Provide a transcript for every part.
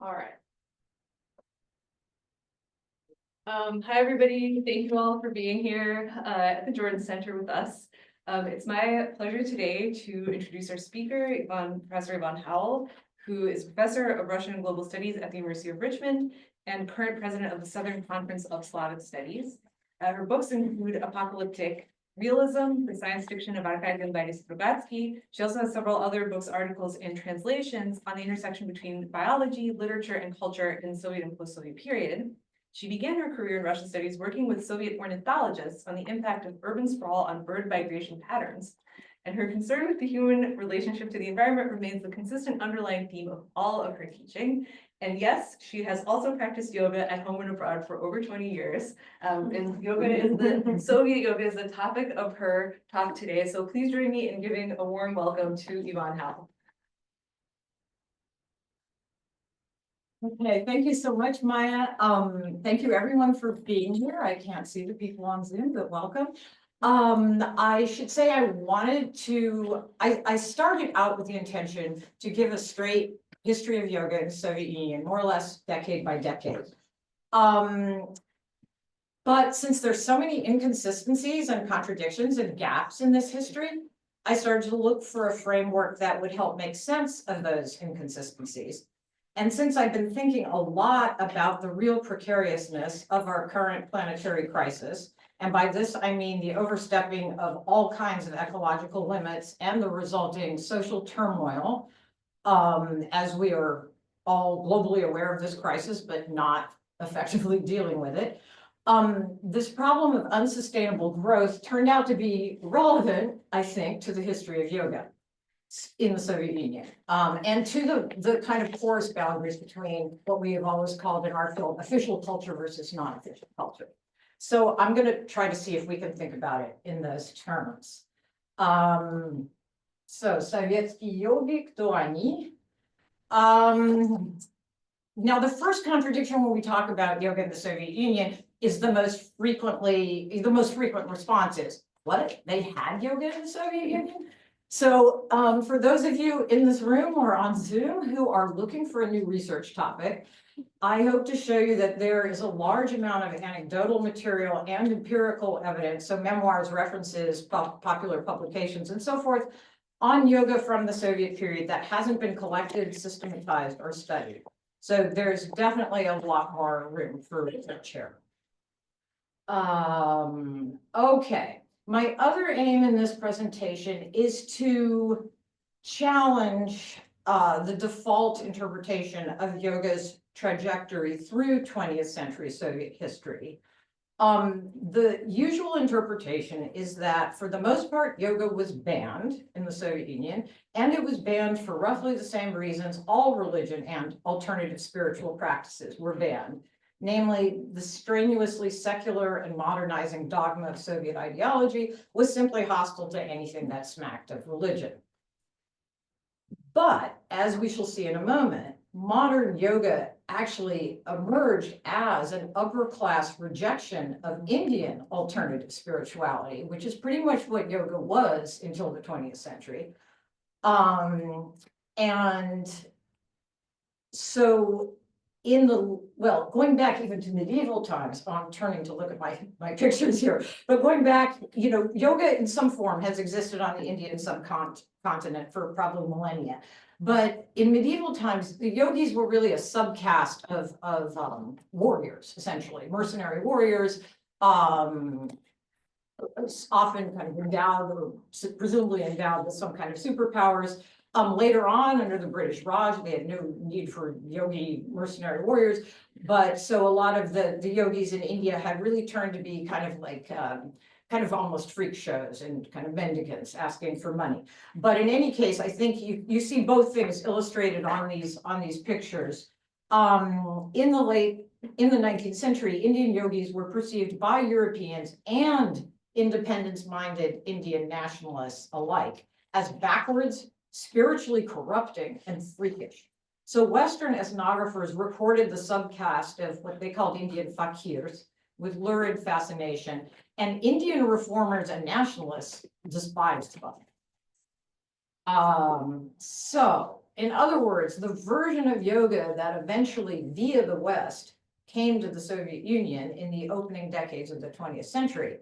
All right. Hi, everybody. Thank you all for being here at the Jordan Center with us. It's my pleasure today to introduce our speaker, Professor Yvonne Howell, who is Professor of Russian and Global Studies at the University of Richmond and current president of the Southern Conference of Slavic Studies. Her books include Apocalyptic Realism, the science fiction of Arkady by Strugatsky. She also has several other books, articles, and translations on the intersection between biology, literature, and culture in the Soviet and post-Soviet period. She began her career in Russian studies working with Soviet ornithologists on the impact of urban sprawl on bird migration patterns. And her concern with the human relationship to the environment remains the consistent underlying theme of all of her teaching. And yes, she has also practiced yoga at home and abroad for over 20 years. And Soviet yoga is the topic of her talk today. So please join me in giving a warm welcome to Yvonne Howell. Okay, thank you so much, Maya. Thank you everyone for being here. I can't see the people on Zoom, but welcome. I should say I started out with the intention to give a straight history of yoga in the Soviet Union, more or less decade by decade. But since there's so many inconsistencies and contradictions and gaps in this history, I started to look for a framework that would help make sense of those inconsistencies. And since I've been thinking a lot about the real precariousness of our current planetary crisis, and by this I mean the overstepping of all kinds of ecological limits and the resulting social turmoil, as we are all globally aware of this crisis, but not effectively dealing with it. This problem of unsustainable growth turned out to be relevant, I think, to the history of yoga in the Soviet Union, and to the kind of porous boundaries between what we have always called in our field official culture versus non-official culture. So I'm going to try to see if we can think about it in those terms. So Sovietsky yogi, kto они? Now, the first contradiction when we talk about yoga in the Soviet Union is the most frequent response is, what? They had yoga in the Soviet Union? So for those of you in this room or on Zoom who are looking for a new research topic, I hope to show you that there is a large amount of anecdotal material and empirical evidence, so memoirs, references, popular publications, and so forth, on yoga from the Soviet period that hasn't been collected, systematized, or studied. So there's definitely a lot more room for research here. Okay. My other aim in this presentation is to challenge the default interpretation of yoga's trajectory through 20th century Soviet history. The usual interpretation is that for the most part, yoga was banned in the Soviet Union, and it was banned for roughly the same reasons all religion and alternative spiritual practices were banned. Namely, the strenuously secular and modernizing dogma of Soviet ideology was simply hostile to anything that smacked of religion. But, as we shall see in a moment, modern yoga actually emerged as an upper-class rejection of Indian alternative spirituality, which is pretty much what yoga was until the 20th century. And so, going back even to medieval times, I'm turning to look at my pictures here, but going back, yoga in some form has existed on the Indian subcontinent for probably millennia. But in medieval times, the yogis were really a subcaste of warriors, essentially, mercenary warriors, often kind of endowed or presumably endowed with some kind of superpowers. Later on, under the British Raj, they had no need for yogi mercenary warriors, but so a lot of the yogis in India had really turned to be kind of like kind of almost freak shows and kind of mendicants asking for money. But in any case, I think you see both things illustrated on these pictures. In the 19th century, Indian yogis were perceived by Europeans and independence-minded Indian nationalists alike as backwards, spiritually corrupting, and freakish. So Western ethnographers recorded the subcaste of what they called Indian fakirs with lurid fascination, and Indian reformers and nationalists despised them. So in other words, the version of yoga that eventually via the West came to the Soviet Union in the opening decades of the 20th century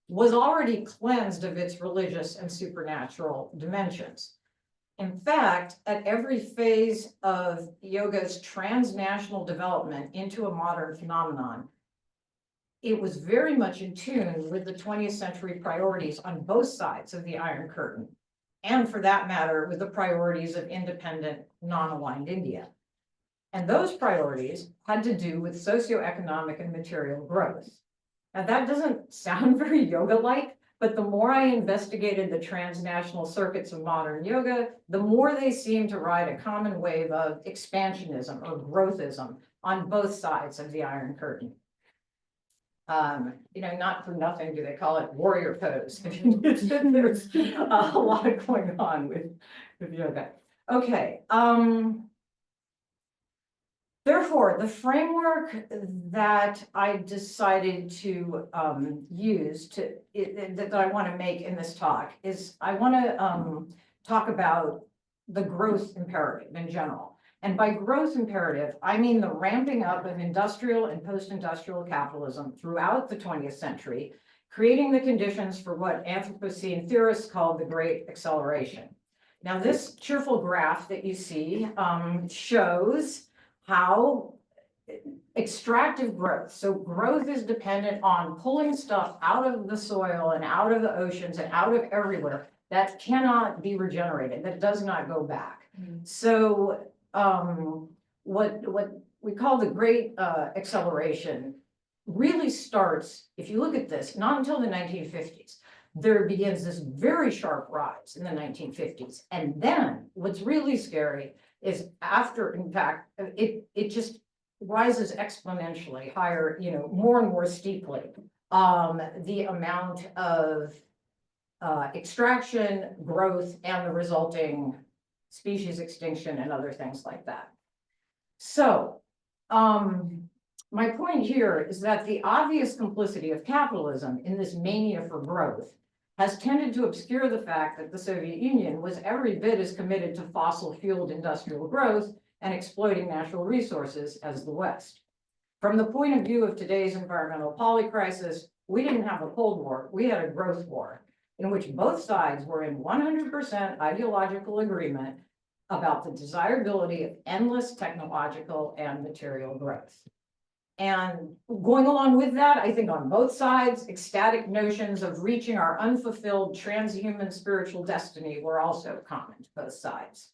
was already cleansed of its religious and supernatural dimensions. In fact, at every phase of yoga's transnational development into a modern phenomenon, it was very much in tune with the 20th century priorities on both sides of the Iron Curtain, and for that matter, with the priorities of independent, non-aligned India. And those priorities had to do with socioeconomic and material growth. Now, that doesn't sound very yoga-like, but the more I investigated the transnational circuits of modern yoga, the more they seem to ride a common wave of expansionism or growthism on both sides of the Iron Curtain. Not for nothing do they call it warrior pose. There's a lot going on with yoga. Okay. Therefore, the framework that I decided to use that I want to make in this talk is I want to talk about the growth imperative in general. And by growth imperative, I mean the ramping up of industrial and post-industrial capitalism throughout the 20th century, creating the conditions for what Anthropocene theorists call the Great Acceleration. Now, this cheerful graph that you see shows how extractive growth, so growth is dependent on pulling stuff out of the soil and out of the oceans and out of everywhere that cannot be regenerated, that does not go back. So what we call the Great Acceleration really starts, if you look at this, not until the 1950s. There begins this very sharp rise in the 1950s. And then what's really scary is after, in fact, it just rises exponentially higher, more and more steeply. The amount of extraction, growth, and the resulting species extinction and other things like that. So my point here is that the obvious complicity of capitalism in this mania for growth has tended to obscure the fact that the Soviet Union was every bit as committed to fossil-fueled industrial growth and exploiting natural resources as the West. From the point of view of today's environmental polycrisis, we didn't have a Cold War, we had a growth war in which both sides were in 100% ideological agreement about the desirability of endless technological and material growth. And going along with that, I think on both sides, ecstatic notions of reaching our unfulfilled transhuman spiritual destiny were also common to both sides.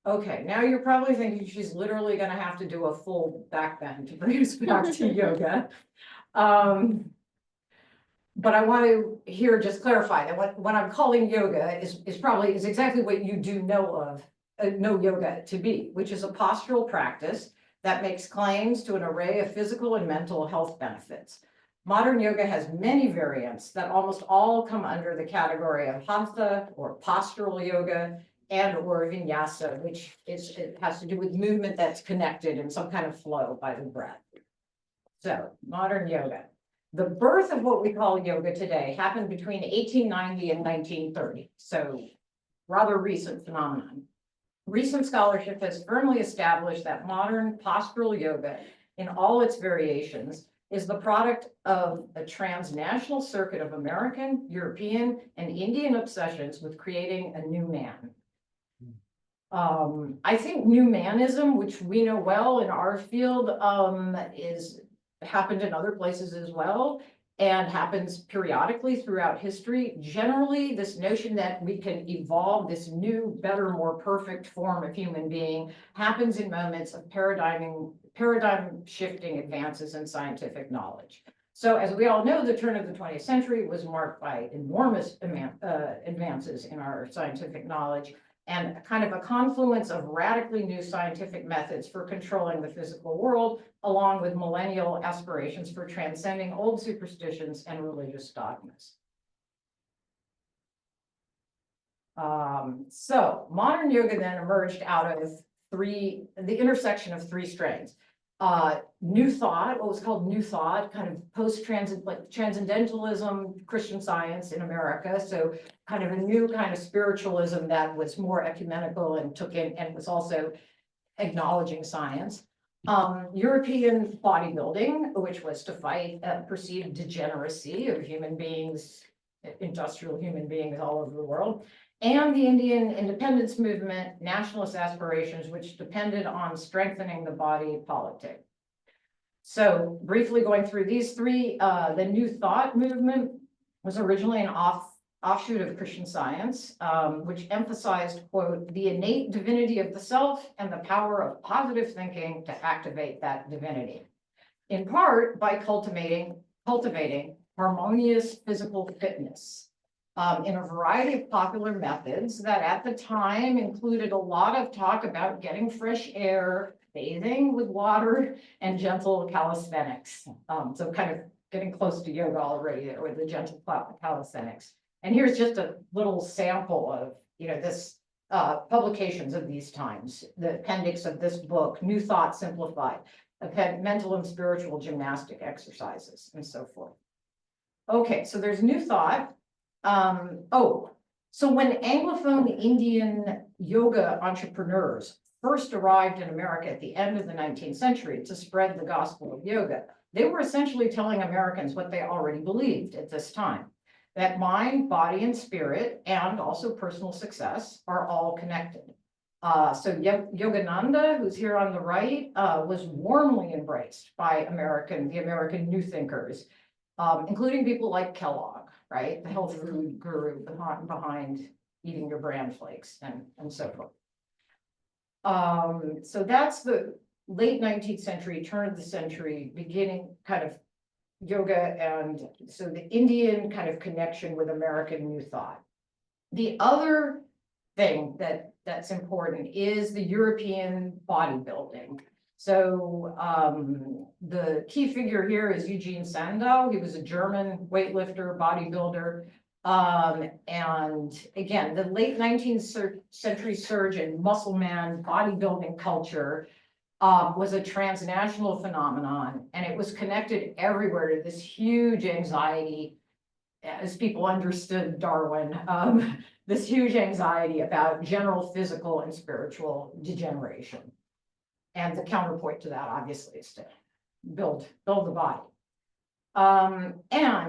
Okay, now you're probably thinking she's literally going to have to do a full backbend to bring us back to yoga. But I want to here just clarify that what I'm calling yoga is exactly what you do know yoga to be, which is a postural practice that makes claims to an array of physical and mental health benefits. Modern yoga has many variants that almost all come under the category of hatha or postural yoga and or vinyasa, which it has to do with movement that's connected in some kind of flow by the breath. So modern yoga. The birth of what we call yoga today happened between 1890 and 1930, so rather recent phenomenon. Recent scholarship has firmly established that modern postural yoga in all its variations is the product of a transnational circuit of American, European, and Indian obsessions with creating a new man. I think new manism, which we know well in our field, happened in other places as well, and happens periodically throughout history. Generally, this notion that we can evolve this new, better, more perfect form of human being happens in moments of paradigm shifting advances in scientific knowledge. So as we all know, the turn of the 20th century was marked by enormous advances in our scientific knowledge and kind of a confluence of radically new scientific methods for controlling the physical world, along with millennial aspirations for transcending old superstitions and religious dogmas. So modern yoga then emerged out of the intersection of three strains. New thought, what was called New Thought, kind of transcendentalism, Christian Science in America. So kind of a new kind of spiritualism that was more ecumenical and took in and was also acknowledging science. European bodybuilding, which was to fight perceived degeneracy of human beings, industrial human beings all over the world. And the Indian independence movement, nationalist aspirations, which depended on strengthening the body politic. So briefly going through these three, the New Thought movement was originally an offshoot of Christian Science, which emphasized, quote, the innate divinity of the self and the power of positive thinking to activate that divinity, in part by cultivating harmonious physical fitness. In a variety of popular methods that at the time included a lot of talk about getting fresh air, bathing with water, and gentle calisthenics. So kind of getting close to yoga already there with the gentle calisthenics. And here's just a little sample of, this publications of these times, the appendix of this book, New Thought Simplified, mental and spiritual gymnastic exercises, and so forth. Okay, so there's New Thought. So when Anglophone Indian yoga entrepreneurs first arrived in America at the end of the 19th century to spread the gospel of yoga, they were essentially telling Americans what they already believed at this time, that mind, body, and spirit, and also personal success are all connected. So Yogananda, who's here on the right, was warmly embraced by the American New Thinkers, including people like Kellogg, right? The health food guru behind eating your bran flakes and so forth. So that's the late 19th century, turn of the century, beginning kind of yoga, and so the Indian kind of connection with American New Thought. The other thing that's important is the European bodybuilding. So the key figure here is Eugene Sandow. He was a German weightlifter, bodybuilder. And again, the late 19th century surge in muscle man bodybuilding culture was a transnational phenomenon, and it was connected everywhere to this huge anxiety, as people understood Darwin, this huge anxiety about general physical and spiritual degeneration. And the counterpoint to that, obviously, is to build the body. And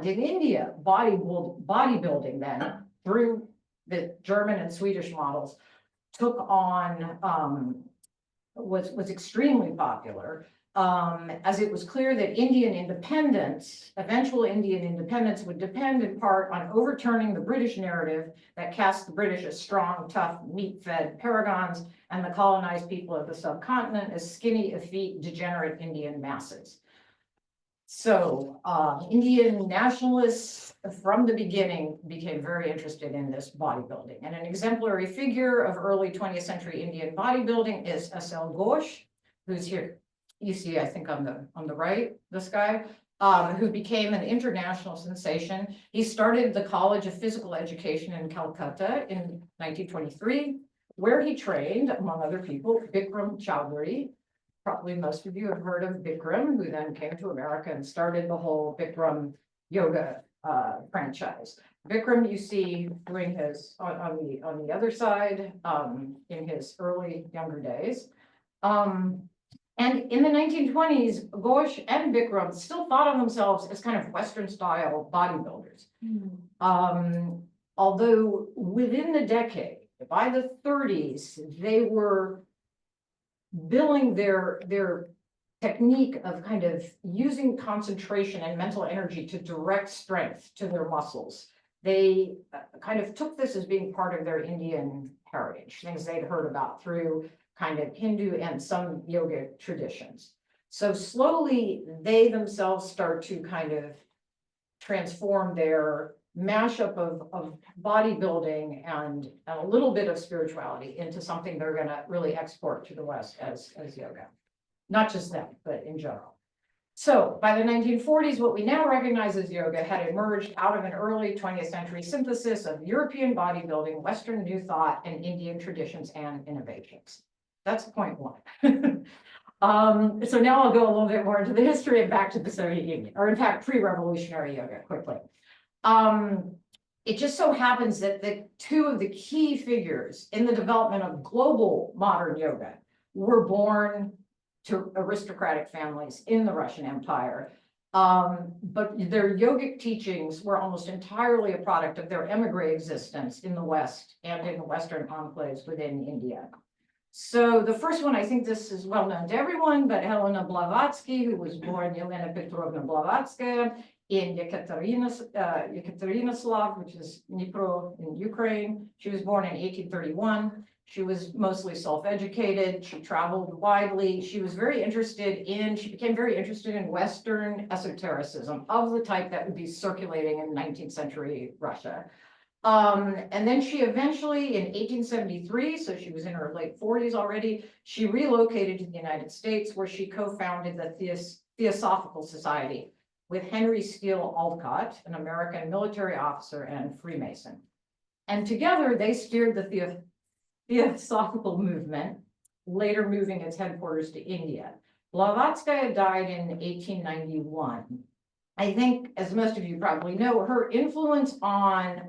in India, bodybuilding then, through the German and Swedish models, took on, was extremely popular, as it was clear that eventual Indian independence would depend in part on overturning the British narrative that cast the British as strong, tough, meat-fed paragons and the colonized people of the subcontinent as skinny, effete, degenerate Indian masses. So Indian nationalists from the beginning became very interested in this bodybuilding. And an exemplary figure of early 20th century Indian bodybuilding is S.L. Ghosh, who's here. You see, I think on the right, this guy, who became an international sensation. He started the College of Physical Education in Calcutta in 1923, where he trained, among other people, Bikram Chowdhury. Probably most of you have heard of Bikram, who then came to America and started the whole Bikram yoga franchise. Bikram, you see doing his on the other side in his younger days. And in the 1920s, Ghosh and Bikram still thought of themselves as kind of Western style bodybuilders. Although within the decade, by the 30s, they were billing their technique of kind of using concentration and mental energy to direct strength to their muscles. They kind of took this as being part of their Indian heritage, things they'd heard about through kind of Hindu and some yoga traditions. So slowly they themselves start to kind of transform their mashup of bodybuilding and a little bit of spirituality into something they're going to really export to the West as yoga. Not just them, but in general. So by the 1940s, what we now recognize as yoga had emerged out of an early 20th century synthesis of European bodybuilding, Western New Thought, and Indian traditions and innovations. That's point one. So now I'll go a little bit more into the history and back to the Soviet Union, or in fact, pre-revolutionary yoga quickly. It just so happens that the two of the key figures in the development of global modern yoga were born to aristocratic families in the Russian Empire. But their yogic teachings were almost entirely a product of their emigre existence in the West and in the Western enclaves within India. So the first one, I think this is well known to everyone, but Helena Blavatsky, who was born Yelena Petrovna Blavatskaya in Yekaterinoslav, which is Dnipro in Ukraine. She was born in 1831. She was mostly self-educated. She traveled widely. She became very interested in Western esotericism of the type that would be circulating in 19th century Russia. And then she eventually, in 1873, so she was in her late 40s already, she relocated to the United States, where she co-founded the Theosophical Society with Henry Steele Olcott, an American military officer and Freemason. And together they steered the Theosophical movement, later moving its headquarters to India. Blavatskaya died in 1891. I think, as most of you probably know, her influence on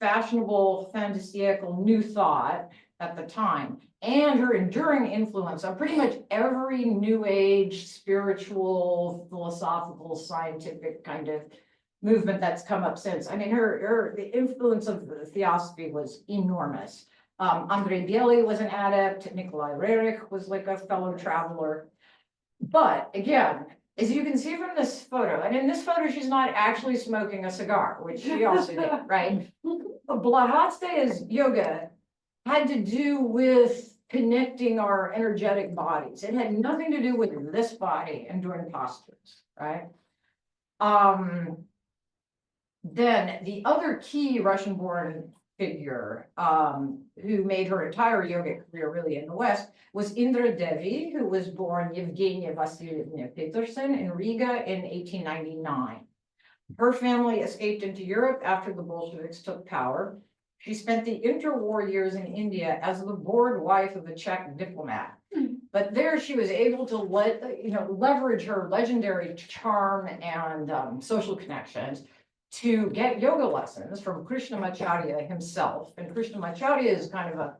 fashionable fin de siècle New Thought at the time, and her enduring influence on pretty much every New Age, spiritual, philosophical, scientific kind of movement that's come up since. I mean, the influence of the theosophy was enormous. Andrei Bieli was an adept. Nikolai Roerich was like a fellow traveler. But again, as you can see from this photo, and in this photo, she's not actually smoking a cigar, which she also did, right? Blavatskaya's yoga had to do with connecting our energetic bodies. It had nothing to do with this body and doing postures, right? Then the other key Russian-born figure who made her entire yogic career really in the West was Indra Devi, who was born Yevgenia Vasilyevna Peterson in Riga in 1899. Her family escaped into Europe after the Bolsheviks took power. She spent the interwar years in India as the bored wife of a Czech diplomat. But there she was able to leverage her legendary charm and social connections to get yoga lessons from Krishnamacharya himself. And Krishnamacharya is kind of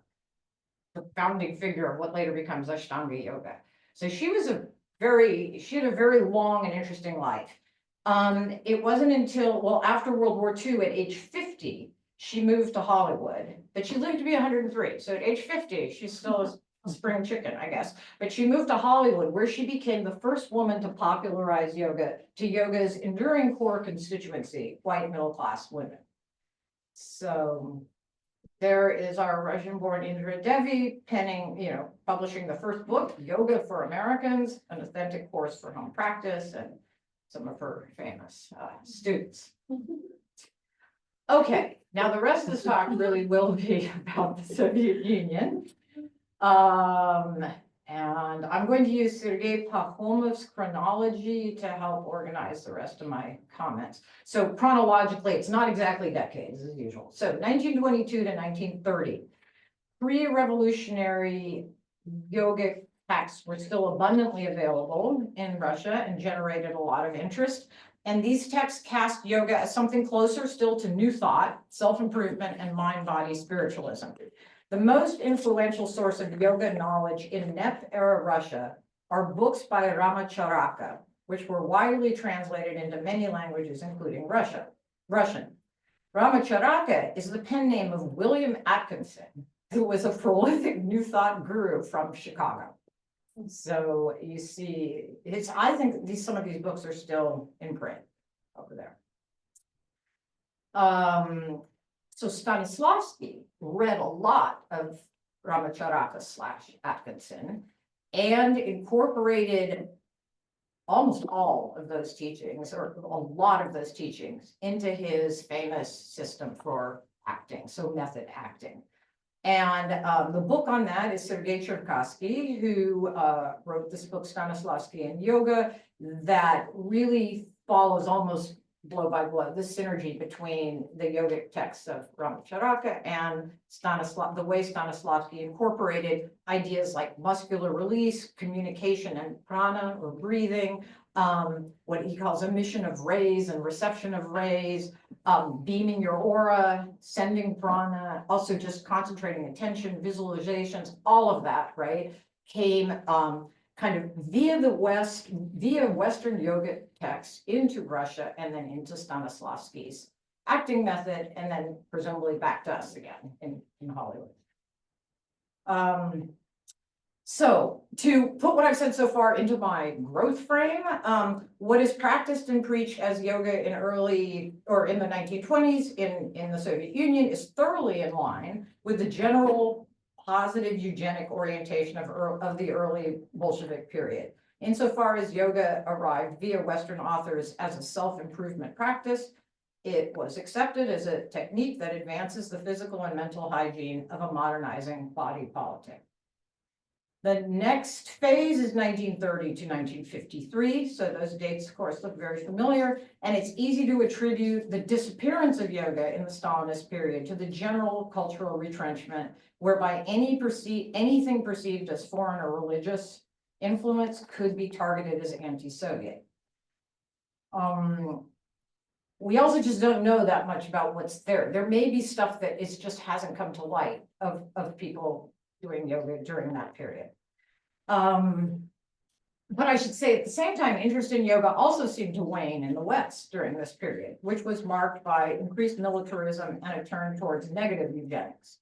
the founding figure of what later becomes Ashtanga yoga. So she had a very long and interesting life. It wasn't until, after World War II at age 50, she moved to Hollywood, but she lived to be 103. So at age 50, she's still a spring chicken, I guess. But she moved to Hollywood, where she became the first woman to popularize yoga to yoga's enduring core constituency, white middle-class women. So there is our Russian-born Indra Devi publishing the first book, Yoga for Americans, an authentic course for home practice, and some of her famous students. Okay, now the rest of this talk really will be about the Soviet Union. And I'm going to use Sergei Pakhomov's chronology to help organize the rest of my comments. So chronologically, it's not exactly decades as usual. So 1922 to 1930, pre-revolutionary yogic texts were still abundantly available in Russia and generated a lot of interest. And these texts cast yoga as something closer still to New Thought, self-improvement, and mind-body spiritualism. The most influential source of yoga knowledge in NEP-era Russia are books by Ramacharaka, which were widely translated into many languages, including Russian. Ramacharaka is the pen name of William Atkinson, who was a prolific New Thought guru from Chicago. So you see, I think some of these books are still in print over there. So Stanislavski read a lot of Ramacharaka / Atkinson and incorporated almost all of those teachings, or a lot of those teachings, into his famous system for acting, so method acting. And the book on that is Sergei Cherkassky, who wrote this book, Stanislavski and Yoga, that really follows almost blow by blow, the synergy between the yogic texts of Ramacharaka and the way Stanislavski incorporated ideas like muscular release, communication and prana or breathing, what he calls emission of rays and reception of rays, beaming your aura, sending prana, also just concentrating attention, visualizations, all of that, right, came kind of via Western yoga texts into Russia and then into Stanislavski's acting method, and then presumably back to us again in Hollywood. So to put what I've said so far into my growth frame, what is practiced and preached as yoga in the 1920s in the Soviet Union is thoroughly in line with the general positive eugenic orientation of the early Bolshevik period. Insofar as yoga arrived via Western authors as a self-improvement practice, it was accepted as a technique that advances the physical and mental hygiene of a modernizing body politic. The next phase is 1930 to 1953. So those dates, of course, look very familiar. And it's easy to attribute the disappearance of yoga in the Stalinist period to the general cultural retrenchment, whereby anything perceived as foreign or religious influence could be targeted as anti-Soviet. We also just don't know that much about what's there. There may be stuff that just hasn't come to light of people doing yoga during that period. But I should say at the same time, interest in yoga also seemed to wane in the West during this period, which was marked by increased militarism and a turn towards negative eugenics.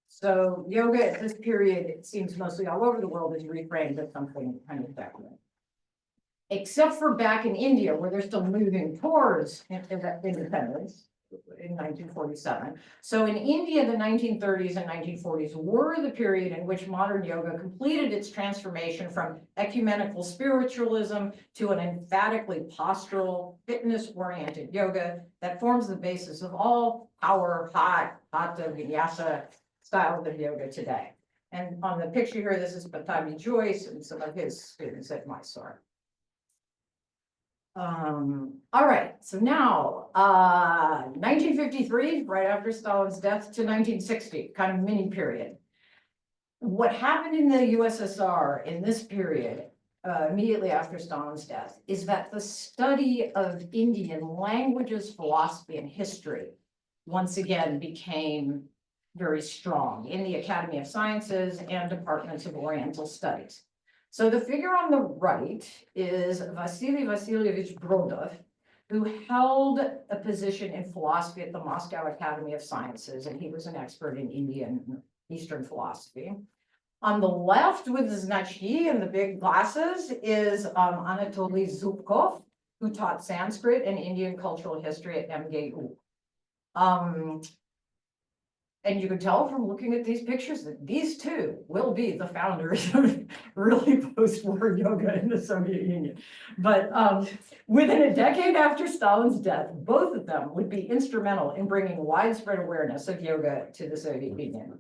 So yoga at this period, it seems mostly all over the world, is reframed as something kind of secular. Except for back in India, where they're still moving towards independence in 1947. So in India, the 1930s and 1940s were the period in which modern yoga completed its transformation from ecumenical spiritualism to an emphatically postural, fitness-oriented yoga that forms the basis of all our hatha, vinyasa styles of yoga today. And on the picture here, this is Pattabhi Jois and some of his students at Mysore. All right, so now 1953, right after Stalin's death, to 1960, kind of mini period. What happened in the USSR in this period, immediately after Stalin's death, is that the study of Indian languages, philosophy, and history once again became very strong in the Academy of Sciences and departments of Oriental Studies. So the figure on the right is Vasily Vasilyevich Brodov, who held a position in philosophy at the Moscow Academy of Sciences, and he was an expert in Indian and Eastern philosophy. On the left with his znachi and the big glasses is Anatoly Zubkov, who taught Sanskrit and Indian cultural history at MGU. And you can tell from looking at these pictures that these two will be the founders of really post-war yoga in the Soviet Union. But within a decade after Stalin's death, both of them would be instrumental in bringing widespread awareness of yoga to the Soviet Union.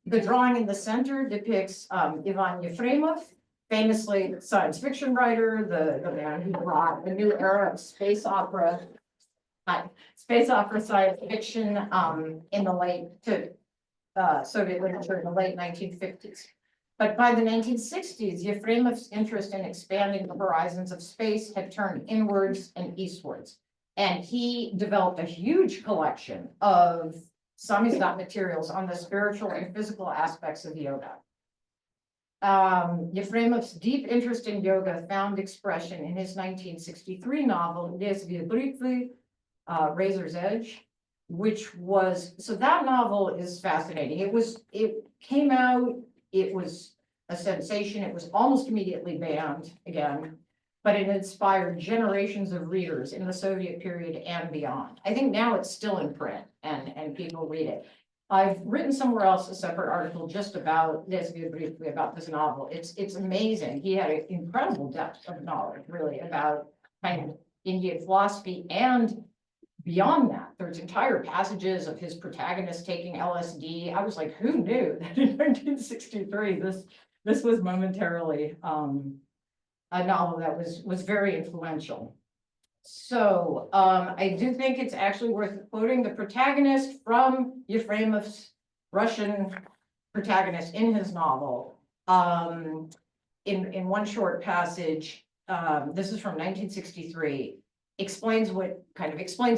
The drawing in the center depicts Ivan Yefremov, famously science fiction writer, the man who brought the new era of space opera science fiction in the late Soviet literature in the late 1950s. But by the 1960s, Yefremov's interest in expanding the horizons of space had turned inwards and eastwards. And he developed a huge collection of samizdat materials on the spiritual and physical aspects of yoga. Yefremov's deep interest in yoga found expression in his 1963 novel, Lezvie Britvy, Razor's Edge, which was, so that novel is fascinating. It came out, it was a sensation. It was almost immediately banned again, but it inspired generations of readers in the Soviet period and beyond. I think now it's still in print and people read it. I've written somewhere else a separate article just about Lezvie Britvy, about this novel. It's amazing. He had an incredible depth of knowledge, really, about kind of Indian philosophy and beyond that. There's entire passages of his protagonist taking LSD. I was like, who knew that in 1963 this was momentarily a novel that was very influential. So, I do think it's actually worth quoting the protagonist from Yefremov's Russian protagonist in his novel. In one short passage, this is from 1963, explains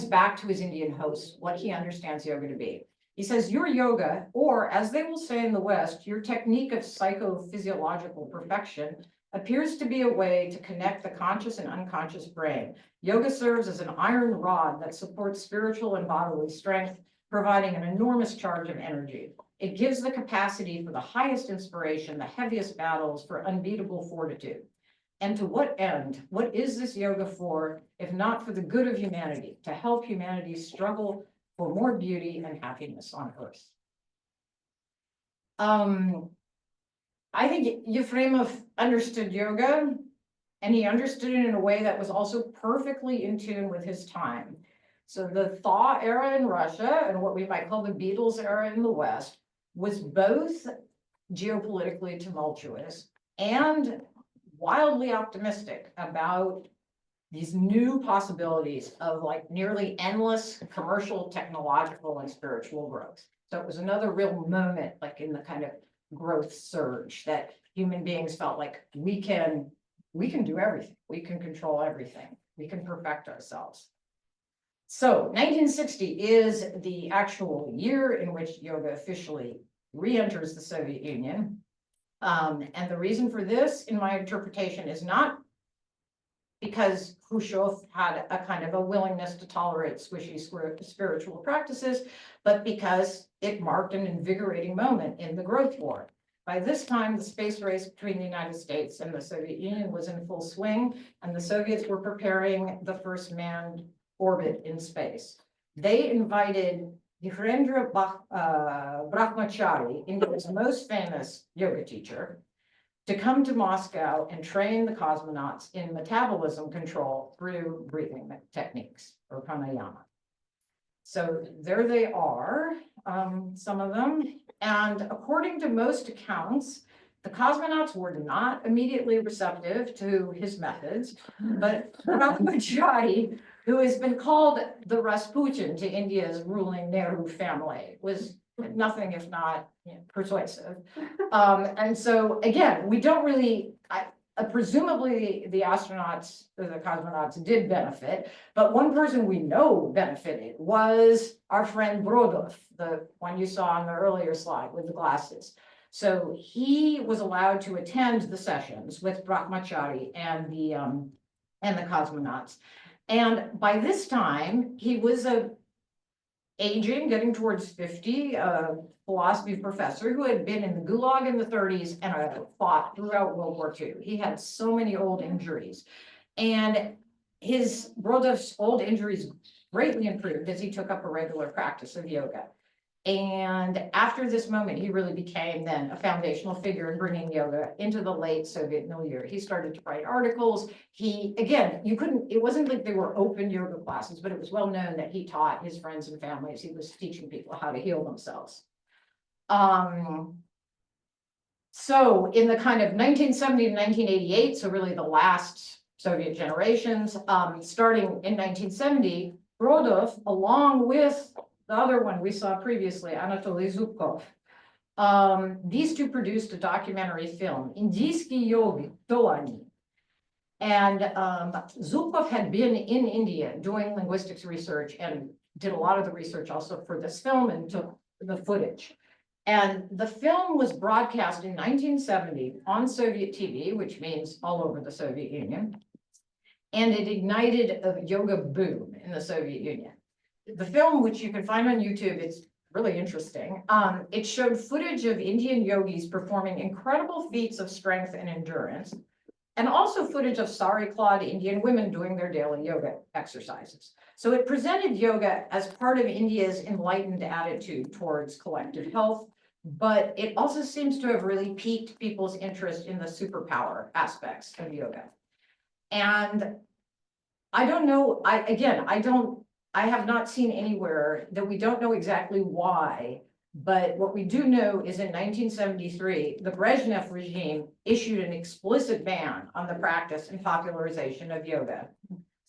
back to his Indian host what he understands yoga to be. He says, your yoga, or as they will say in the West, your technique of psychophysiological perfection appears to be a way to connect the conscious and unconscious brain. Yoga serves as an iron rod that supports spiritual and bodily strength, providing an enormous charge of energy. It gives the capacity for the highest inspiration, the heaviest battles, for unbeatable fortitude. And to what end? What is this yoga for, if not for the good of humanity, to help humanity struggle for more beauty and happiness on earth? I think Yefremov understood yoga, and he understood it in a way that was also perfectly in tune with his time. So the thaw era in Russia and what we might call the Beatles era in the West was both geopolitically tumultuous and wildly optimistic about these new possibilities of like nearly endless commercial, technological, and spiritual growth. So it was another real moment, like in the kind of growth surge, that human beings felt like we can do everything. We can control everything. We can perfect ourselves. So 1960 is the actual year in which yoga officially re-enters the Soviet Union. And the reason for this, in my interpretation, is not because Khrushchev had a kind of a willingness to tolerate squishy spiritual practices, but because it marked an invigorating moment in the growth war. By this time, the space race between the United States and the Soviet Union was in full swing, and the Soviets were preparing the first manned orbit in space. They invited Virendra Brahmachari, India's most famous yoga teacher, to come to Moscow and train the cosmonauts in metabolism control through breathing techniques, or pranayama. So there they are, some of them. And according to most accounts, the cosmonauts were not immediately receptive to his methods, but Brahmachari, who has been called the Rasputin to India's ruling Nehru family, was nothing if not persuasive. And so again, we don't really, presumably the astronauts, the cosmonauts did benefit, but one person we know benefited was our friend Brodov, the one you saw on the earlier slide with the glasses. So he was allowed to attend the sessions with Brahmachari and the cosmonauts. And by this time, he was aging, getting towards 50, philosophy professor who had been in the Gulag in the 30s and fought throughout World War II. He had so many old injuries. And Brodov's old injuries greatly improved as he took up a regular practice of yoga. And after this moment, he really became then a foundational figure in bringing yoga into the late Soviet milieu. He started to write articles. It wasn't like they were open yoga classes, but it was well known that he taught his friends and families. He was teaching people how to heal themselves. So in the kind of 1970 to 1988, so really the last Soviet generations, starting in 1970, Brodov, along with the other one we saw previously, Anatoly Zubkov, these two produced a documentary film, Indiyskiy yogi, To Ani. And Zubkov had been in India doing linguistics research and did a lot of the research also for this film and took the footage. And the film was broadcast in 1970 on Soviet TV, which means all over the Soviet Union. And it ignited a yoga boom in the Soviet Union. The film, which you can find on YouTube, it's really interesting. It showed footage of Indian yogis performing incredible feats of strength and endurance, and also footage of sari-clad Indian women doing their daily yoga exercises. So it presented yoga as part of India's enlightened attitude towards collective health, but it also seems to have really piqued people's interest in the superpower aspects of yoga. And I don't know, I have not seen anywhere that we don't know exactly why, but what we do know is in 1973, the Brezhnev regime issued an explicit ban on the practice and popularization of yoga.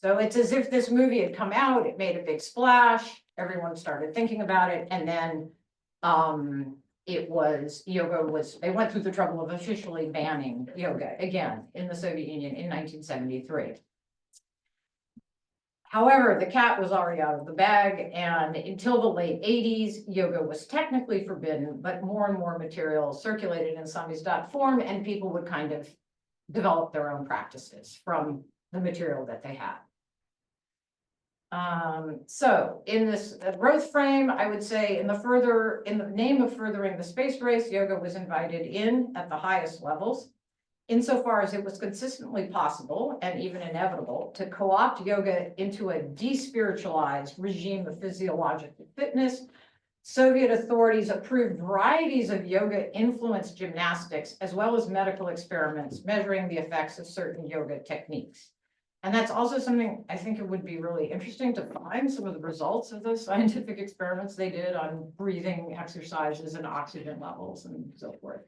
So it's as if this movie had come out, it made a big splash, everyone started thinking about it, and then they went through the trouble of officially banning yoga again in the Soviet Union in 1973. However, the cat was already out of the bag, and until the late 80s, yoga was technically forbidden, but more and more material circulated in samizdat form, and people would kind of develop their own practices from the material that they had. So in this growth frame, I would say in the name of furthering the space race, yoga was invited in at the highest levels, insofar as it was consistently possible and even inevitable to co-opt yoga into a despiritualized regime of physiological fitness. Soviet authorities approved varieties of yoga-influenced gymnastics, as well as medical experiments measuring the effects of certain yoga techniques. And that's also something I think it would be really interesting to find some of the results of those scientific experiments they did on breathing exercises and oxygen levels and so forth.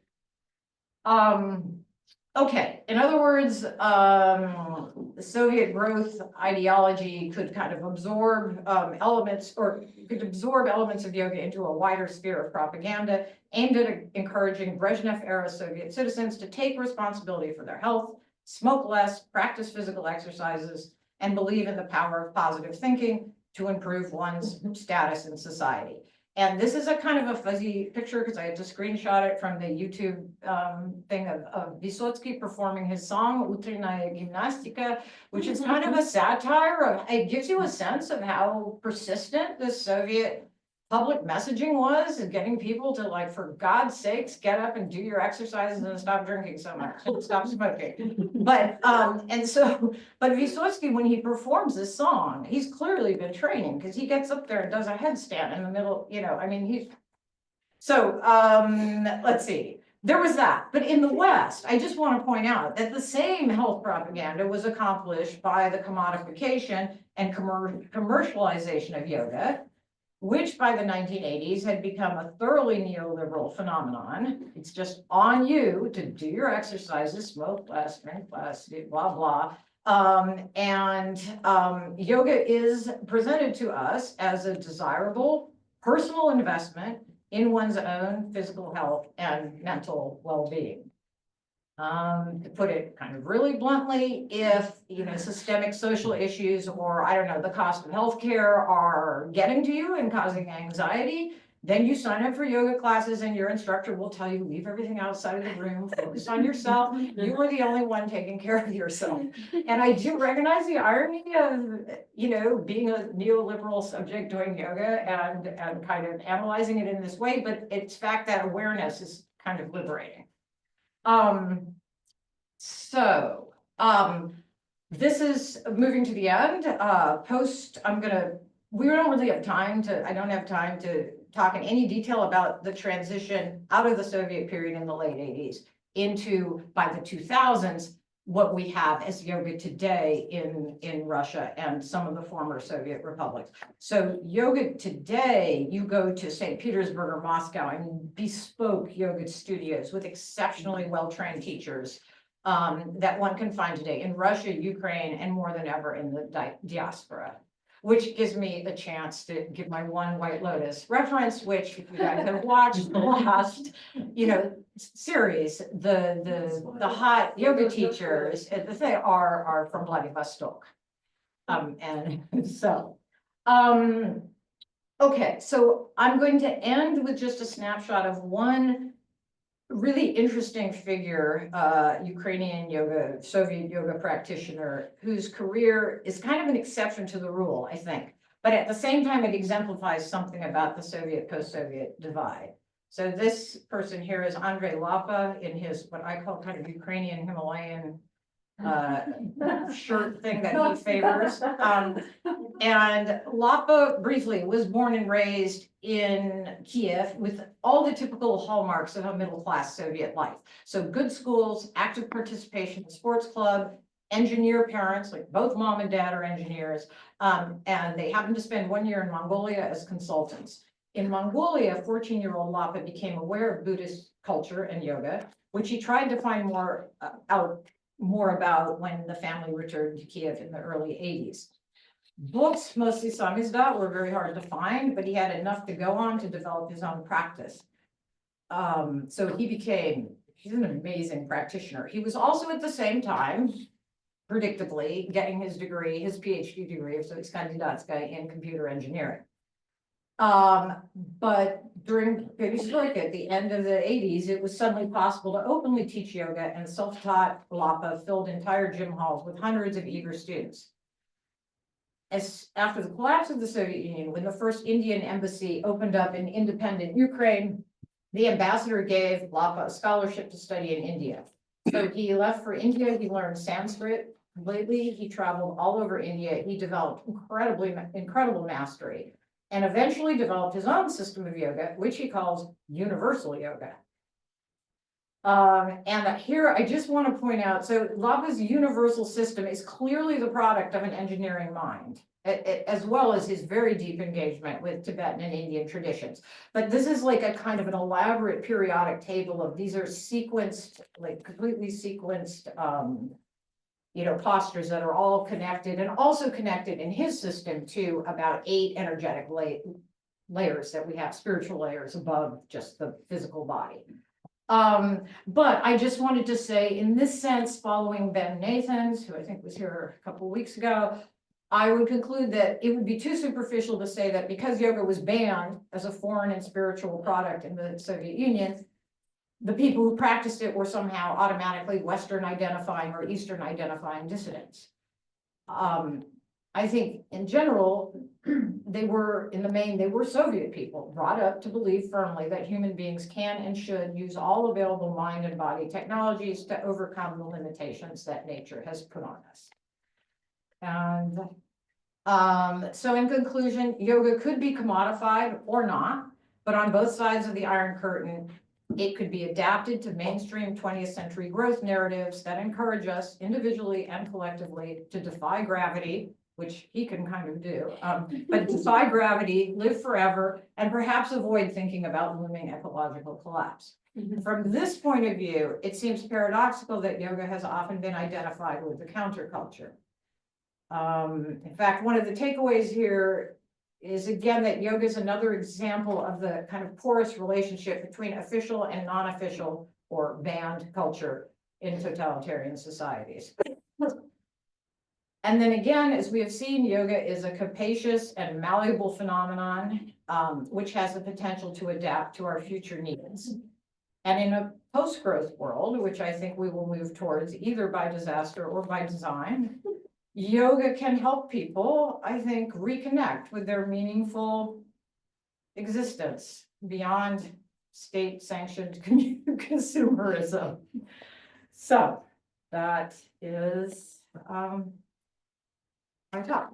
Okay, in other words, the Soviet growth ideology could kind of absorb elements of yoga into a wider sphere of propaganda aimed at encouraging Brezhnev-era Soviet citizens to take responsibility for their health, smoke less, practice physical exercises, and believe in the power of positive thinking to improve one's status in society. And this is a kind of a fuzzy picture because I had to screenshot it from the YouTube thing of Vysotsky performing his song, Utrennaya Gymnastika, which is kind of a satire of, it gives you a sense of how persistent the Soviet public messaging was, and getting people to, like, for God's sakes, get up and do your exercises and stop drinking so much and stop smoking. But but Vysotsky, when he performs this song, he's clearly been training, because he gets up there and does a headstand in the middle, I mean, let's see. There was that. But in the West, I just want to point out that the same health propaganda was accomplished by the commodification and commercialization of yoga, which by the 1980s had become a thoroughly neoliberal phenomenon. It's just on you to do your exercises, smoke less, drink less, blah, blah. Yoga is presented to us as a desirable personal investment in one's own physical health and mental well-being. To put it kind of really bluntly, if systemic social issues, or I don't know, the cost of healthcare are getting to you and causing anxiety, then you sign up for yoga classes and your instructor will tell you, leave everything outside of the room, focus on yourself. You are the only one taking care of yourself. And I do recognize the irony of, being a neoliberal subject doing yoga and kind of analyzing it in this way, but it's fact that awareness is kind of liberating. This is moving to the end. We don't really have time I don't have time to talk in any detail about the transition out of the Soviet period in the late 80s into, by the 2000s, what we have as yoga today in Russia and some of the former Soviet republics. So yoga today, you go to St. Petersburg or Moscow and bespoke yoga studios with exceptionally well-trained teachers that one can find today in Russia, Ukraine, and more than ever in the diaspora, which gives me a chance to give my one White Lotus reference, which if you guys have watched the last, series, the hot yoga teachers, they are from Vladivostok. Okay, so I'm going to end with just a snapshot of one really interesting figure, Ukrainian yoga, Soviet yoga practitioner, whose career is kind of an exception to the rule, I think. But at the same time, it exemplifies something about the Soviet, post-Soviet divide. So this person here is Andrei Lapa in his, what I call kind of Ukrainian Himalayan shirt thing that he favors. And Lapa, briefly, was born and raised in Kiev with all the typical hallmarks of a middle-class Soviet life. So good schools, active participation in sports club, engineer parents, like both mom and dad are engineers, and they happened to spend 1 year in Mongolia as consultants. In Mongolia, 14-year-old Lapa became aware of Buddhist culture and yoga, which he tried to find more out more about when the family returned to Kiev in the early 80s. Books, mostly samizdat, were very hard to find, but he had enough to go on to develop his own practice. So he's an amazing practitioner. He was also at the same time, predictably, getting his degree, his PhD degree, so it's kandidatska in computer engineering. But during Perestroika, at the end of the 80s, it was suddenly possible to openly teach yoga, and self-taught Lapa filled entire gym halls with hundreds of eager students. As after the collapse of the Soviet Union, when the first Indian embassy opened up in independent Ukraine, the ambassador gave Lapa a scholarship to study in India. So he left for India, he learned Sanskrit completely, he traveled all over India, he developed incredible mastery, and eventually developed his own system of yoga, which he calls universal yoga. And here I just want to point out, so Lapa's universal system is clearly the product of an engineering mind, as well as his very deep engagement with Tibetan and Indian traditions. But this is like a kind of an elaborate periodic table of these are sequenced, like completely sequenced, postures that are all connected, and also connected in his system to about 8 energetic layers that we have, spiritual layers above just the physical body. But I just wanted to say, in this sense, following Ben Nathans, who I think was here a couple of weeks ago, I would conclude that it would be too superficial to say that because yoga was banned as a foreign and spiritual product in the Soviet Union, the people who practiced it were somehow automatically Western identifying or Eastern identifying dissidents. I think in general, they were, in the main, they were Soviet people brought up to believe firmly that human beings can and should use all available mind and body technologies to overcome the limitations that nature has put on us. And so in conclusion, yoga could be commodified or not, but on both sides of the Iron Curtain, it could be adapted to mainstream 20th century growth narratives that encourage us individually and collectively to defy gravity, which he can kind of do, but defy gravity, live forever, and perhaps avoid thinking about looming ecological collapse. From this point of view, it seems paradoxical that yoga has often been identified with the counterculture. In fact, one of the takeaways here is again that yoga is another example of the kind of porous relationship between official and non-official or banned culture in totalitarian societies. And then again, as we have seen, yoga is a capacious and malleable phenomenon, which has the potential to adapt to our future needs. And in a post-growth world, which I think we will move towards either by disaster or by design, yoga can help people, I think, reconnect with their meaningful existence beyond state-sanctioned consumerism. So that is my talk.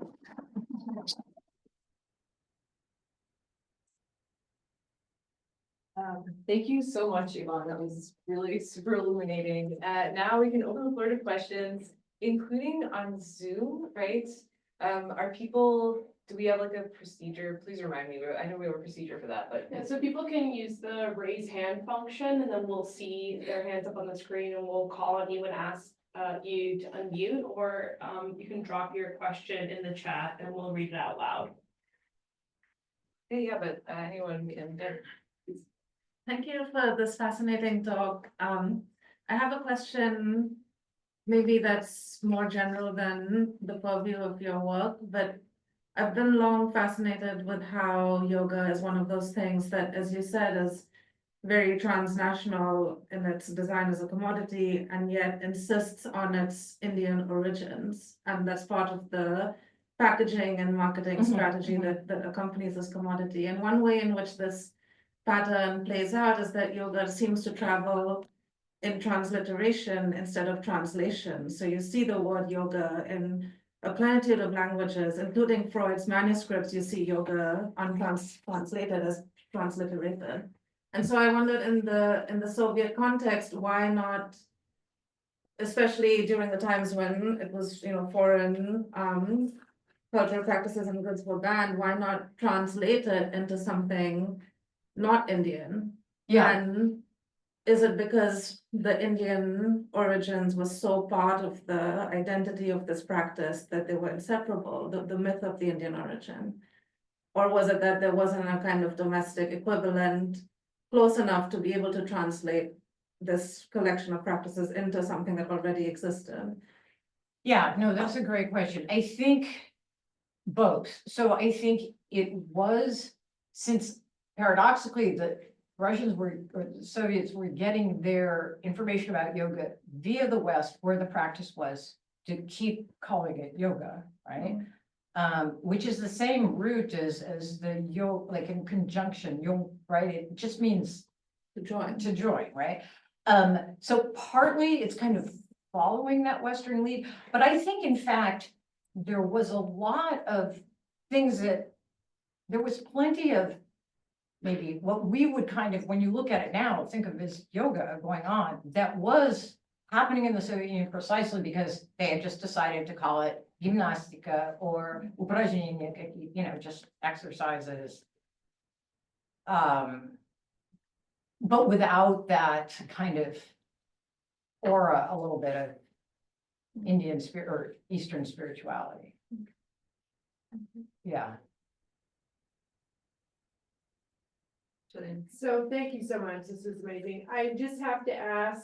Thank you so much, Yvonne. That was really super illuminating. Now we can open the floor to questions, including on Zoom, right? Do we have like a procedure? Please remind me. I know we have a procedure for that, but. Yeah, so people can use the raise hand function, and then we'll see their hands up on the screen, and we'll call on you and ask you to unmute, or you can drop your question in the chat and we'll read it out loud. Yeah, but anyone can. Thank you for this fascinating talk. I have a question, maybe that's more general than the purview of your work, but I've been long fascinated with how yoga is one of those things that, as you said, is very transnational in its design as a commodity, and yet insists on its Indian origins. And that's part of the packaging and marketing strategy that accompanies this commodity. And one way in which this pattern plays out is that yoga seems to travel in transliteration instead of translation. So you see the word yoga in a plenitude of languages, including Freud's manuscripts. You see yoga untranslated as transliterated. And so I wondered, in the Soviet context, why not, especially during the times when it was, foreign cultural practices and goods were banned, why not translate it into something not Indian? Yeah. And is it because the Indian origins was so part of the identity of this practice that they were inseparable, the myth of the Indian origin? Or was it that there wasn't a kind of domestic equivalent close enough to be able to translate this collection of practices into something that already existed? Yeah, no, that's a great question. I think both. So I think it was, since paradoxically the Russians were, or the Soviets were getting their information about yoga via the West, where the practice was to keep calling it yoga, right? Which is the same root as the yoga, like in conjunction, right? It just means To join. to join, right? So partly it's kind of following that Western lead, but I think in fact, there was a lot of things that, there was plenty of maybe what we would kind of, when you look at it now, think of as yoga going on, that was happening in the Soviet Union precisely because they had just decided to call it gymnastika or упражнения, you know, just exercises. But without that kind of aura, a little bit of Indian spirit or Eastern spirituality. Yeah. So thank you so much. This was amazing. I just have to ask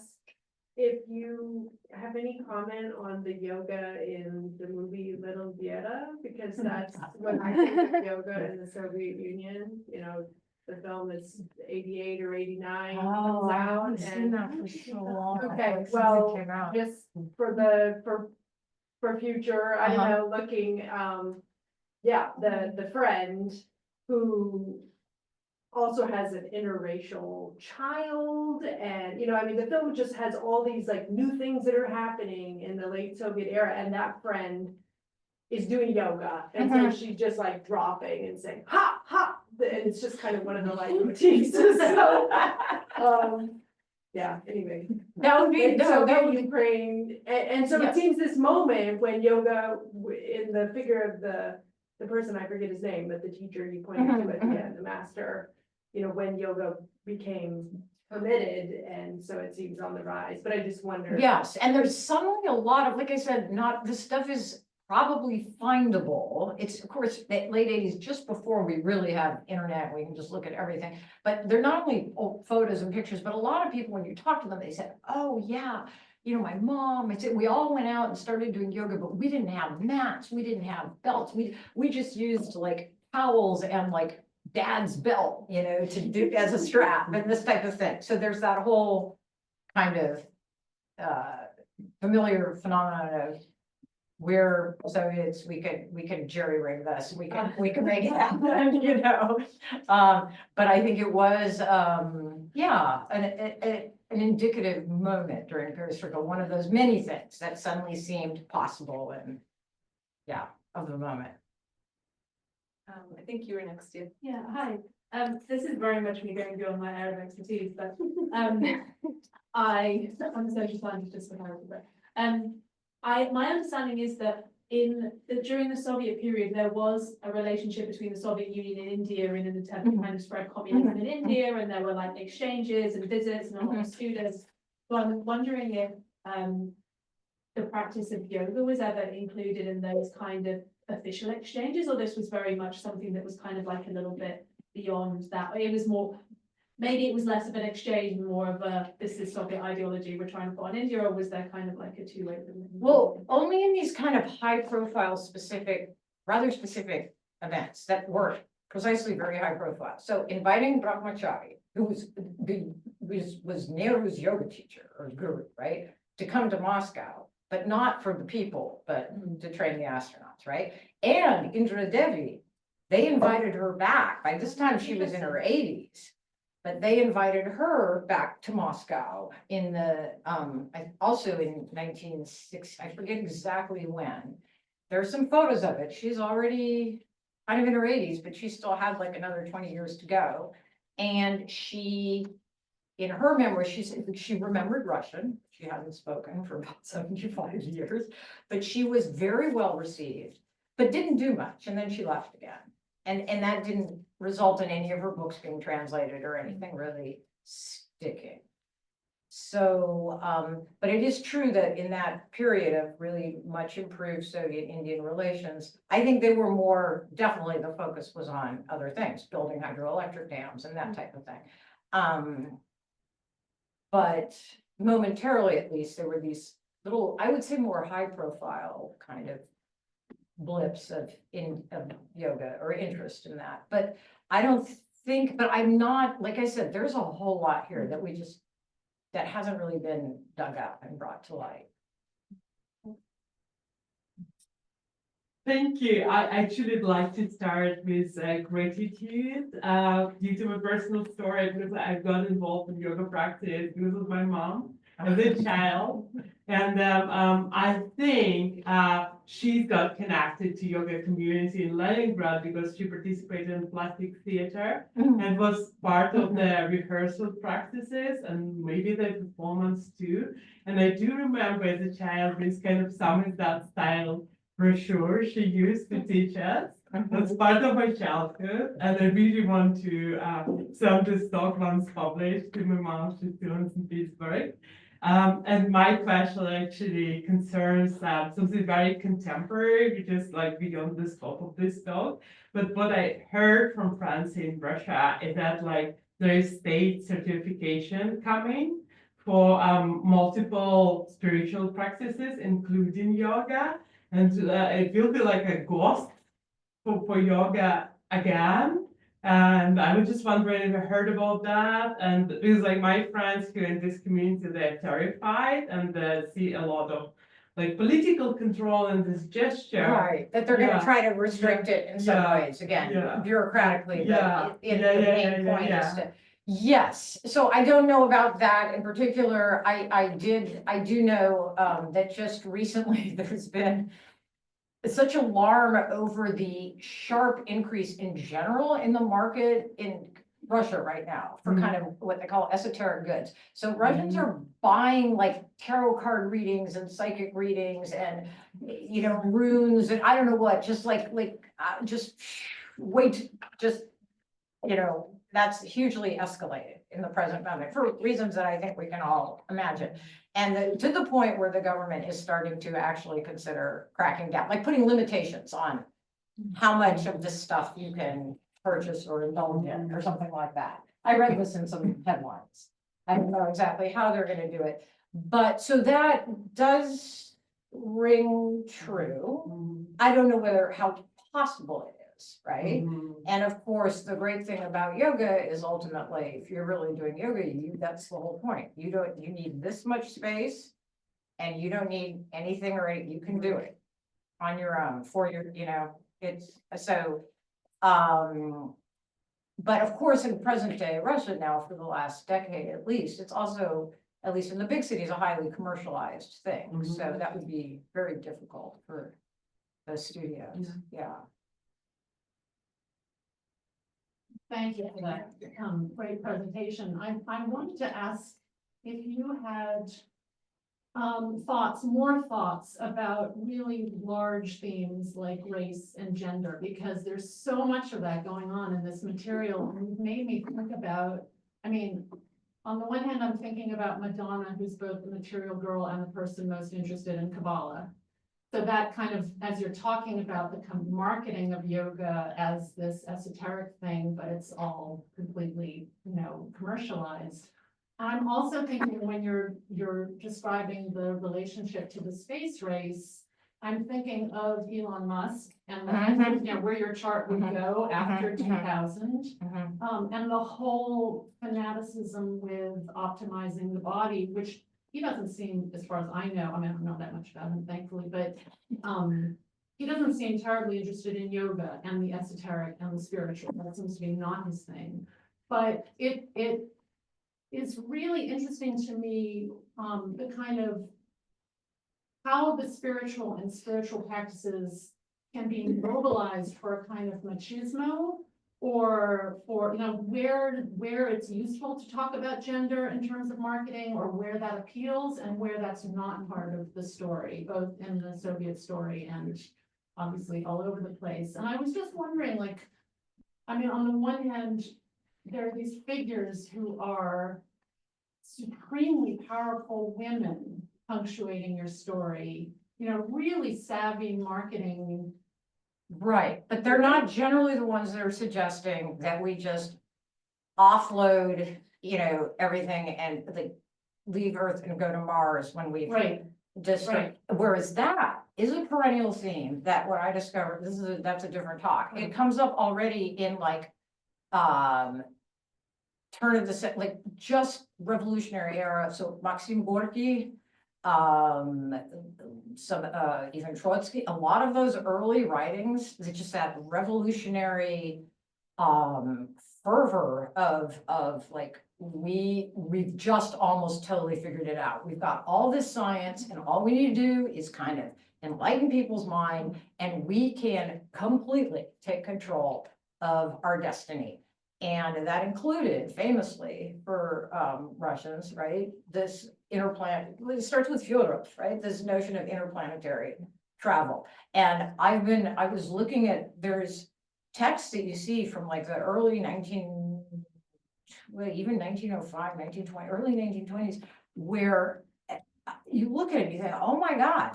if you have any comment on the yoga in the movie Little Vieta, because that's when I think of yoga in the Soviet Union, you know, the film is 88 or 89 comes out. And that for so long. Okay, since it well, came out. just for future, I don't know, looking, yeah, the friend who also has an interracial child, and, you know, I mean, the film just has all these like new things that are happening in the late Soviet era, and that friend is doing yoga, and so she's just like dropping and saying, ha, ha, and it's just kind of one of the like motifs, so, yeah, anyway. That would be, no, that would be, Ukraine, and so it Yes. seems this moment when yoga, in the figure of the person, I forget his name, but the teacher you pointed to at the end, the master, you know, when yoga became permitted, and so it seems on the rise, but I just wonder. yes, and there's suddenly a lot of, like I said, not, this stuff is probably findable. It's, of course, the late 80s, just before we really have internet, we can just look at everything. But they're not only old photos and pictures, but a lot of people, when you talk to them, they said, oh yeah, you know, my mom, it's, we all went out and started doing yoga, but we didn't have mats, we didn't have belts, we just used like towels and like dad's belt, you know, to do as a strap and this type of thing. So there's that whole kind of familiar phenomenon of, we're Soviets, we could jerry rig this, we can make it happen, you know. But I think it was, yeah, an indicative moment during perestroika, one of those many things that suddenly seemed possible, and yeah, of the moment. I think you were next, Steve. Yeah, hi. This is very much me going beyond my area of expertise, but I'm a social scientist just for clarity, but my understanding is that during the Soviet period, there was a relationship between the Soviet Union and India in an attempt to kind of spread communism in India, and there were like exchanges and visits and a lot of students. So I'm wondering if the practice of yoga was ever included in those kind of official exchanges, or this was very much something that was kind of like a little bit beyond that. It was more, maybe it was less of an exchange, more of a, this is Soviet ideology we're trying to put on India, or was there kind of like a two-way? Well, only in these kind of high profile specific, rather specific events that were precisely very high profile. So inviting Brahmachari, who was Nehru's yoga teacher or guru, right? To come to Moscow, but not for the people, but to train the astronauts, right? And Indra Devi, they invited her back. By this time she was in her 80s. But they invited her back to Moscow in the, also in 1960, I forget exactly when. There's some photos of it. She's already kind of in her 80s, but she still had like another 20 years to go. And she, in her memoir, she said that she remembered Russian. She hadn't spoken for about 75 years, but she was very well received, but didn't do much. And then she left again. And that didn't result in any of her books being translated or anything really sticking. So, but it is true that in that period of really much improved Soviet-Indian relations, I think they were more, definitely the focus was on other things, building hydroelectric dams and that type of thing. But momentarily, at least, there were these little, I would say more high profile kind of blips of yoga or interest in that. But I don't think, but I'm not, like I said, there's a whole lot here that we just, that hasn't really been dug up and brought to light. Thank you. I actually would like to start with gratitude due to my personal story, because I got involved in yoga practice because of my mom as a child. And I think she's got connected to yoga community in Leningrad because she participated in plastic theater and was part of the rehearsal practices and maybe the performance too. And I do remember as a child this kind of some of that style brochure she used to teach us. That's part of my childhood, and I really want to send this talk once published to my mom. She's still in Pittsburgh. And my question actually concerns something very contemporary, which is like beyond the scope of this talk. But what I heard from France in Russia is that like there is state certification coming for multiple spiritual practices, including yoga. And it will be like a ghost for yoga again. And I was just wondering if I heard about that. And it was like my friends who are in this community, they're terrified and they see a lot of like political control in this gesture. Right, that they're gonna Yeah. try to restrict it in some Yeah. ways, again, Yeah. bureaucratically, Yeah. but in Yeah, the yeah, main yeah, point is yeah. to. Yes, so I don't know about that in particular. I do know that just recently there's been such alarm over the sharp increase in general in the market in Russia right now for kind of what they call esoteric goods. So Russians are buying like tarot card readings and psychic readings and, you know, runes and I don't know what, just just wait, just, you know, that's hugely escalated in the present moment for reasons that I think we can all imagine. And to the point where the government is starting to actually consider cracking down, like putting limitations on how much of this stuff you can purchase or indulge in or something like that. I read this in some headlines. I don't know exactly how they're gonna do it, but so that does ring true. I don't know how possible it is, right? And of course, the great thing about yoga is ultimately, if you're really doing yoga, that's the whole point. You need this much space and you don't need anything or you can do it on your own for your, you know, it's so, but of course, in present day Russia now for the last decade, at least, it's also, at least in the big cities, a highly commercialized thing. So that would be very difficult for the studios. Yeah. Thank you for that great presentation. I wanted to ask if you had more thoughts about really large themes like race and gender, because there's so much of that going on in this material. And it made me think about, I mean, on the one hand, I'm thinking about Madonna, who's both the material girl and the person most interested in Kabbalah. So that kind of, as you're talking about the kind of marketing of yoga as this esoteric thing, but it's all completely, you know, commercialized. I'm also thinking when you're describing the relationship to the space race, I'm thinking of Elon Musk and you know, where your chart would go after 2000, and the whole fanaticism with optimizing the body, which he doesn't seem, as far as I know, I mean, I don't know that much about him, thankfully, but he doesn't seem terribly interested in yoga and the esoteric and the spiritual. That seems to be not his thing. But it is really interesting to me, the kind of how the spiritual and spiritual practices can be mobilized for a kind of machismo, or for, you know, where it's useful to talk about gender in terms of marketing, or where that appeals and where that's not part of the story, both in the Soviet story and obviously all over the place. And I was just wondering, like, I mean, on the one hand, there are these figures who are supremely powerful women punctuating your story, you know, really savvy marketing. Right, but they're not generally the ones that are suggesting that we just offload, you know, everything and like leave Earth and go to Mars when we've Right, just, right. whereas that is a perennial theme that what I discovered, that's a different talk. It comes up already in like, turn of the like just revolutionary era. So Maxim Gorky, some, even Trotsky, a lot of those early writings, it's just that revolutionary, fervor of like, we've just almost totally figured it out. We've got all this science and all we need to do is kind of enlighten people's mind and we can completely take control of our destiny. And that included famously for Russians, right? This it starts with Fyodorov, right? This notion of interplanetary travel. And I was looking at, there's texts that you see from like the early even 1905, 1920, early 1920s, where you look at it, you think, oh my God,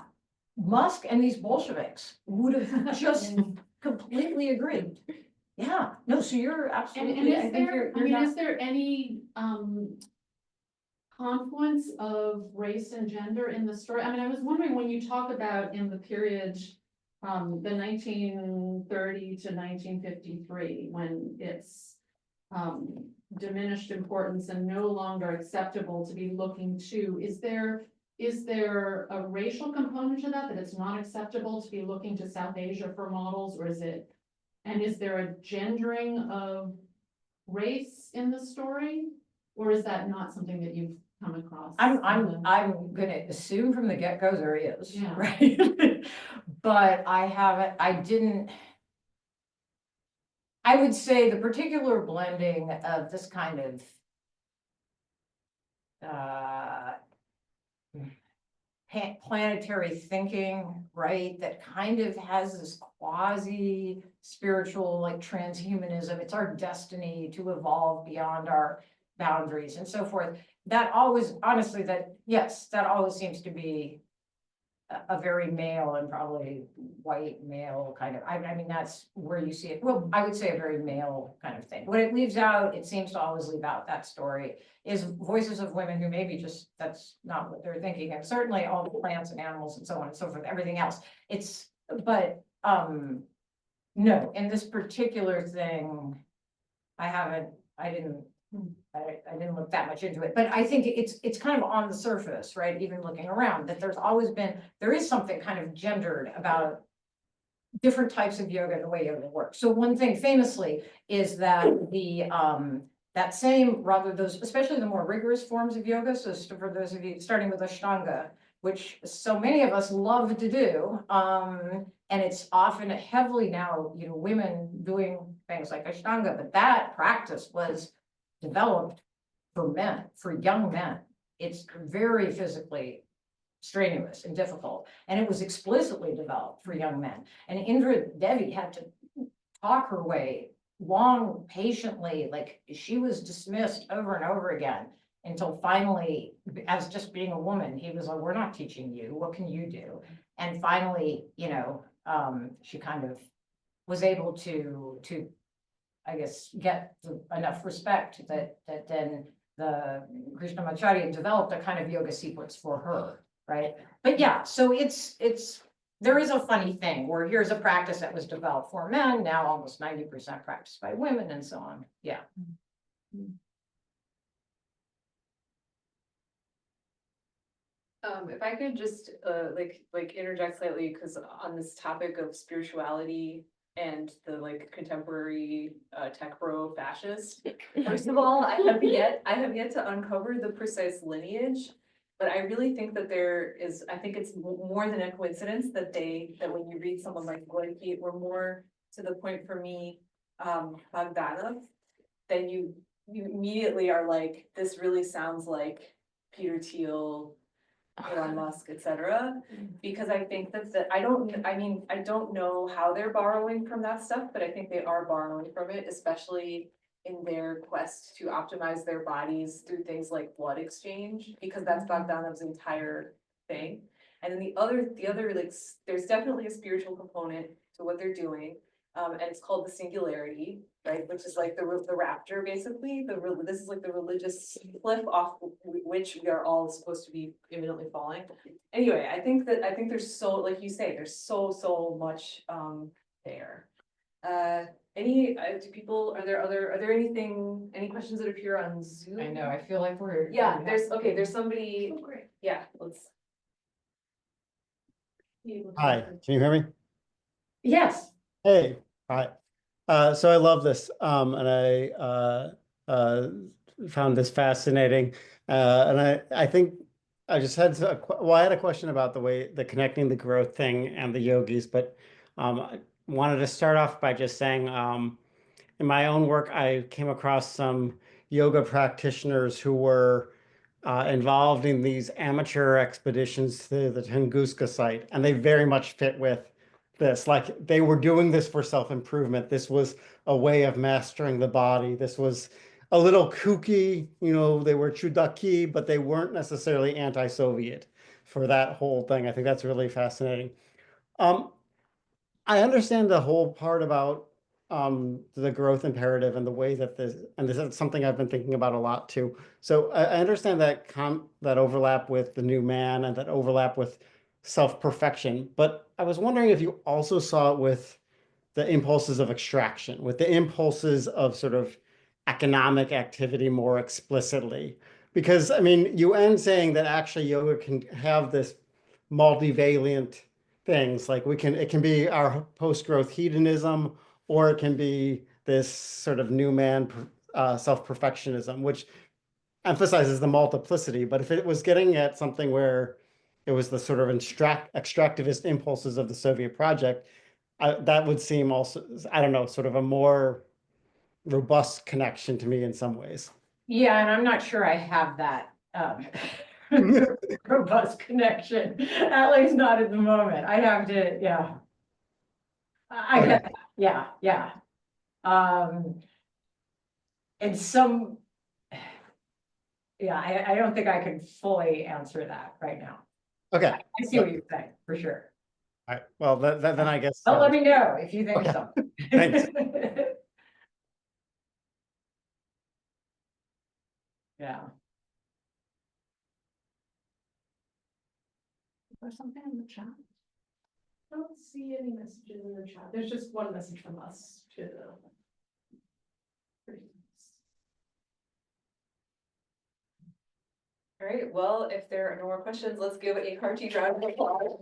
Musk and these Bolsheviks would have just completely agreed. Yeah, no, so you're And absolutely, I is think there, I you're mean, not. is there any, confluence of race and gender in the story? I mean, I was wondering when you talk about in the period, the 1930 to 1953, when it's, diminished importance and no longer acceptable to be looking to, is there a racial component to that it's not acceptable to be looking to South Asia for models, or is it, and is there a gendering of race in the story? Or is that not something that you've come across? I'm gonna assume from the get-go there is, Yeah. right? But I would say the particular blending of this kind of planetary thinking, right? That kind of has this quasi spiritual, like transhumanism. It's our destiny to evolve beyond our boundaries and so forth. That always, honestly, that always seems to be a very male and probably white male kind of, I mean, that's where you see it. Well, I would say a very male kind of thing. What it leaves out, it seems to always leave out that story, is voices of women who maybe just, that's not what they're thinking. And certainly all the plants and animals and so on and so forth, everything else. But no, in this particular thing, I didn't look that much into it, but I think it's kind of on the surface, right? Even looking around, that there is something kind of gendered about different types of yoga and the way yoga works. So one thing famously is that that same, especially the more rigorous forms of yoga. So for those of you starting with Ashtanga, which so many of us love to do, and it's often heavily now, you know, women doing things like Ashtanga, but that practice was developed for men, for young men. It's very physically strenuous and difficult, and it was explicitly developed for young men. And Indra Devi had to talk her way long, patiently, like she was dismissed over and over again until finally, as just being a woman, he was like, we're not teaching you, what can you do? And finally, you know, she kind of was able to I guess, get enough respect that then the Krishnamacharya developed a kind of yoga sequence for her, right? But yeah, so there is a funny thing where here's a practice that was developed for men, now almost 90% practiced by women and so on. Yeah. If I could just like interject slightly, because on this topic of spirituality and the like contemporary tech bro fascist. First of all, I have yet to uncover the precise lineage, but I really think that I think it's more than a coincidence that when you read someone like Gorky, or more to the point for me, Bogdanov, then you immediately are like, this really sounds like Peter Thiel, Elon Musk, etc. Because I think that I don't know how they're borrowing from that stuff, but I think they are borrowing from it, especially in their quest to optimize their bodies through things like blood exchange, because that's Bogdanov's entire thing. And then the other, like, there's definitely a spiritual component to what they're doing. And it's called the singularity, right, which is like the rapture, basically, this is like the religious cliff off which we are all supposed to be imminently falling. Anyway, I think there's so, like you say, there's so much there. Are there any questions that appear on Zoom? I know, I feel like we're. Yeah, there's somebody, Oh, great. yeah, let's. Hi, can you hear me? Yes. Hey, hi. So I love this, and I found this fascinating. And I think I just had I had a question about the connecting the growth thing and the yogis, but I wanted to start off by just saying, in my own work, I came across some yoga practitioners who were involved in these amateur expeditions to the Tunguska site, and they very much fit with this. Like, they were doing this for self-improvement. This was a way of mastering the body. This was a little kooky, they were chudaki, but they weren't necessarily anti-Soviet for that whole thing. I think that's really fascinating. I understand the whole part about the growth imperative and the way that this is something I've been thinking about a lot too. So I understand that that overlap with the new man and that overlap with self-perfection, but I was wondering if you also saw it with the impulses of extraction, with the impulses of sort of economic activity more explicitly. Because I mean, you end saying that actually yoga can have this multivalent things, like it can be our post-growth hedonism, or it can be this sort of new man self-perfectionism, which emphasizes the multiplicity. But if it was getting at something where it was the sort of extractivist impulses of the Soviet project, that would seem also, I don't know, sort of a more robust connection to me in some ways. Yeah, and I'm not sure I have that robust connection, at least not at the moment. I'd have to, yeah. I get that, yeah. And I don't think I can fully answer that right now. Okay. I see what you're saying, for sure. All right. Well, then I guess. But let me know if you think Okay. something. Thanks. Yeah. Or something in the chat. I don't see any messages in the chat. There's just one message from us to the. All right, well, if there are no more questions, let's give a hearty round of applause.